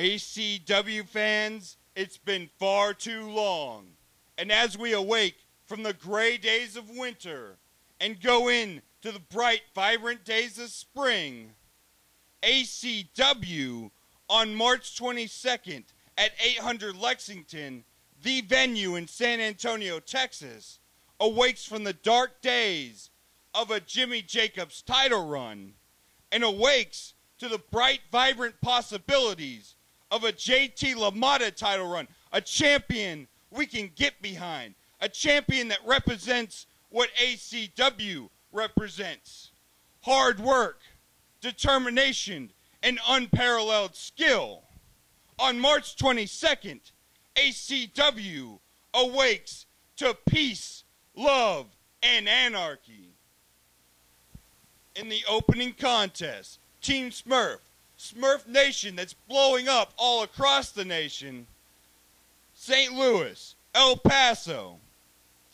ACW fans, it's been far too long. And as we awake from the gray days of winter and go in to the bright, vibrant days of spring, ACW on March 22nd at 800 Lexington, the venue in San Antonio, Texas, awakes from the dark days of a Jimmy Jacobs title run and awakes to the bright, vibrant possibilities of a JT Lamotta title run, a champion we can get behind, a champion that represents what ACW represents: hard work, determination, and unparalleled skill. On March 22nd, ACW awakes to peace, love, and anarchy. In the opening contest, Team Smurf, Smurf Nation that's blowing up all across the nation, St. Louis, El Paso.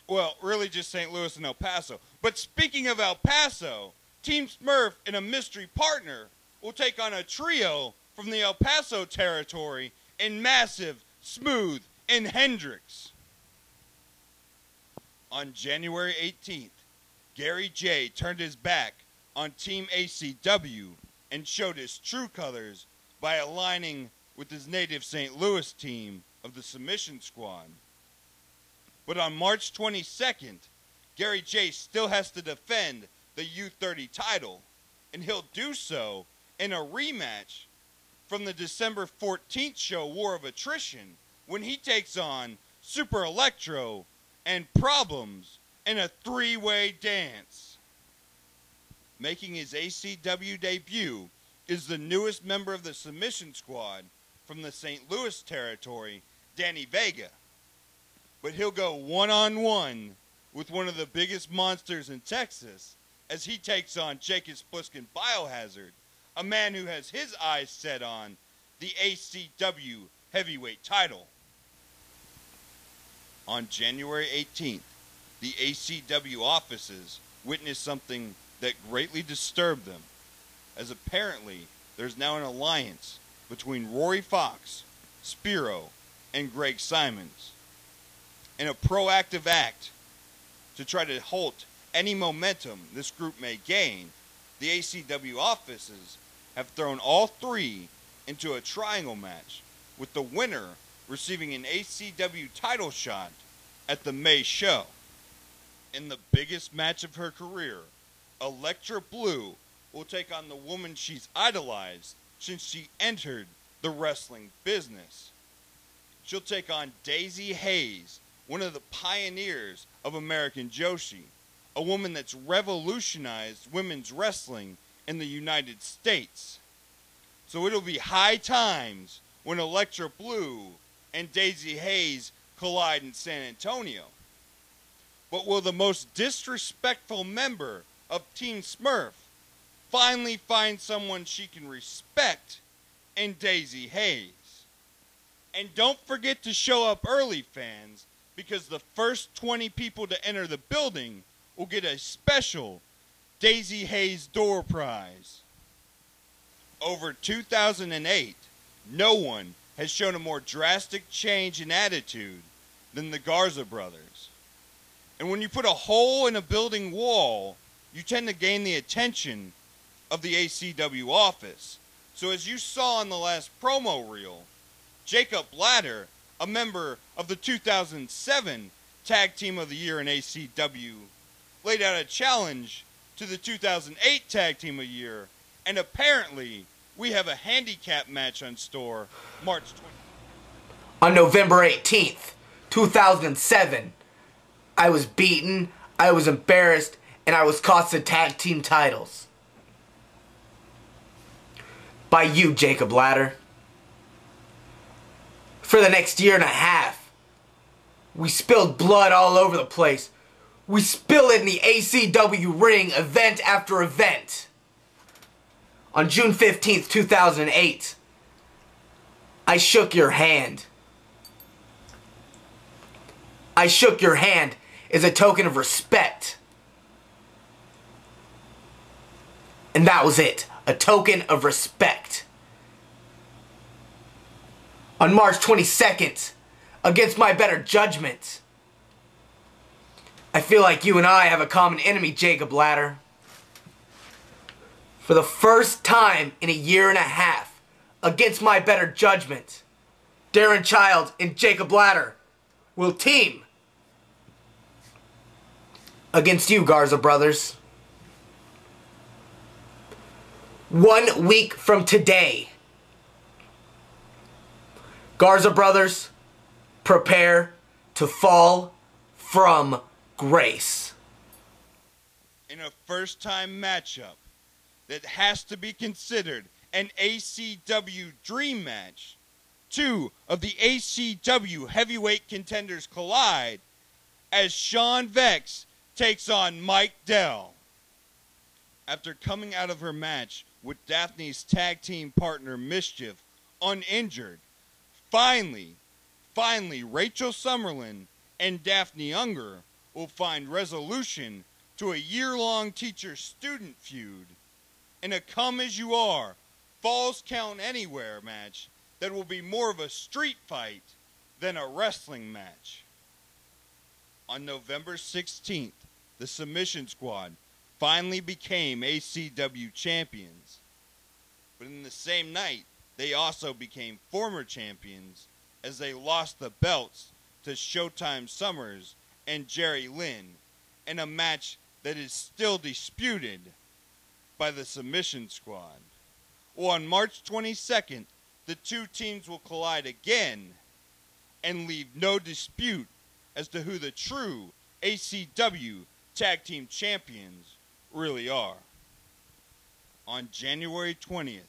Well, really just St. Louis and El Paso. But speaking of El Paso, Team Smurf and a mystery partner will take on a trio from the El Paso territory in Massive, Smooth, and Hendrix. On January 18th, Gary J turned his back on Team ACW and showed his true colors by aligning with his native St. Louis team of the Submission Squad. But on March 22nd, Gary J still has to defend the U30 title, and he'll do so in a rematch from the December 14th show War of Attrition, when he takes on Super Electro and Problems in a three-way dance. Making his ACW debut is the newest member of the Submission Squad from the St. Louis territory, Danny Vega. But he'll go one-on-one with one of the biggest monsters in Texas as he takes on Jacob Spliskin Biohazard, a man who has his eyes set on the ACW heavyweight title. On January 18th, the ACW offices witnessed something that greatly disturbed them, as apparently there's now an alliance between Rory Fox, Spiro, and Greg Simons. In a proactive act to try to halt any momentum this group may gain, the ACW offices have thrown all three into a triangle match, with the winner receiving an ACW title shot at the May show. In the biggest match of her career, Alektra Blue will take on the woman she's idolized since she entered the wrestling business. She'll take on Daizee Haze, one of the pioneers of American Joshi, a woman that's revolutionized women's wrestling in the United States. So it'll be high times when Alektra Blue and Daizee Haze collide in San Antonio. But will the most disrespectful member of Team Smurf finally find someone she can respect in Daizee Haze? And don't forget to show up early, fans, because the first 20 people to enter the building will get a special Daizee Haze door prize. Over 2008, no one has shown a more drastic change in attitude than the Garza brothers. And when you put a hole in a building wall, you tend to gain the attention of the ACW office. So as you saw in the last promo reel, Jacob Ladder, a member of the 2007 Tag Team of the Year in ACW, laid out a challenge to the 2008 Tag Team of the Year, and apparently we have a handicap match on store March 20th. On November 18th, 2007, I was beaten, I was embarrassed, and I was cost the tag team titles. By you, Jacob Ladder. For the next year and a half, we spilled blood all over the place. We spill it in the ACW ring, event after event. On June 15th, 2008, I shook your hand. I shook your hand as a token of respect. And that was it. A token of respect. on March 22nd against my better judgment. I feel like you and I have a common enemy, Jacob Ladder. For the first time in a year and a half, against my better judgment, Darren Child and Jacob Ladder will team against you, Garza Brothers. 1 week from today, Garza Brothers, prepare to fall from grace. In a first-time matchup that has to be considered an ACW dream match, two of the ACW heavyweight contenders collide as Sean Vex takes on Mike Dell. After coming out of her match with Daphne's tag team partner Mischief uninjured, finally, Rachel Summerlyn and Daphne Unger will find resolution to a year-long teacher-student feud in a come-as-you-are, Falls Count Anywhere match that will be more of a street fight than a wrestling match. On November 16th, the Submission Squad finally became ACW champions. But in the same night, they also became former champions as they lost the belts to Showtime Summers and Jerry Lynn in a match that is still disputed by the Submission Squad. Well, on March 22nd, the two teams will collide again and leave no dispute as to who the true ACW Tag Team Champions really are. On January 20th,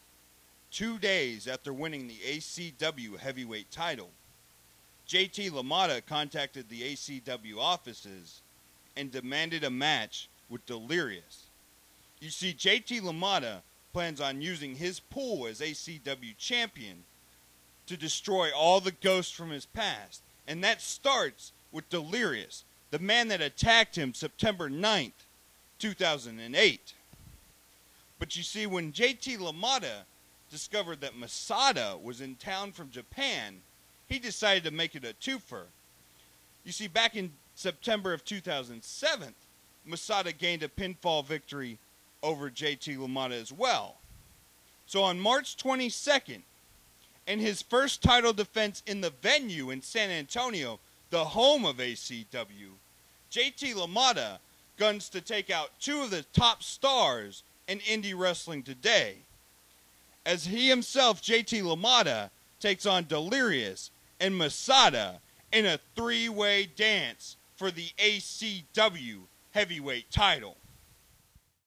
2 days after winning the ACW heavyweight title, JT Lamotta contacted the ACW offices and demanded a match with Delirious. You see, JT Lamotta plans on using his pull as ACW champion to destroy all the ghosts from his past. And that starts with Delirious, the man that attacked him September 9th, 2008. But you see, when JT Lamotta discovered that Masada was in town from Japan, he decided to make it a twofer. You see, back in September of 2007, Masada gained a pinfall victory over JT Lamotta as well. So on March 22nd, in his first title defense in the venue in San Antonio, the home of ACW, JT Lamotta guns to take out two of the top stars in indie wrestling today, as he himself, JT Lamotta, takes on Delirious and Masada in a three-way dance for the ACW heavyweight title.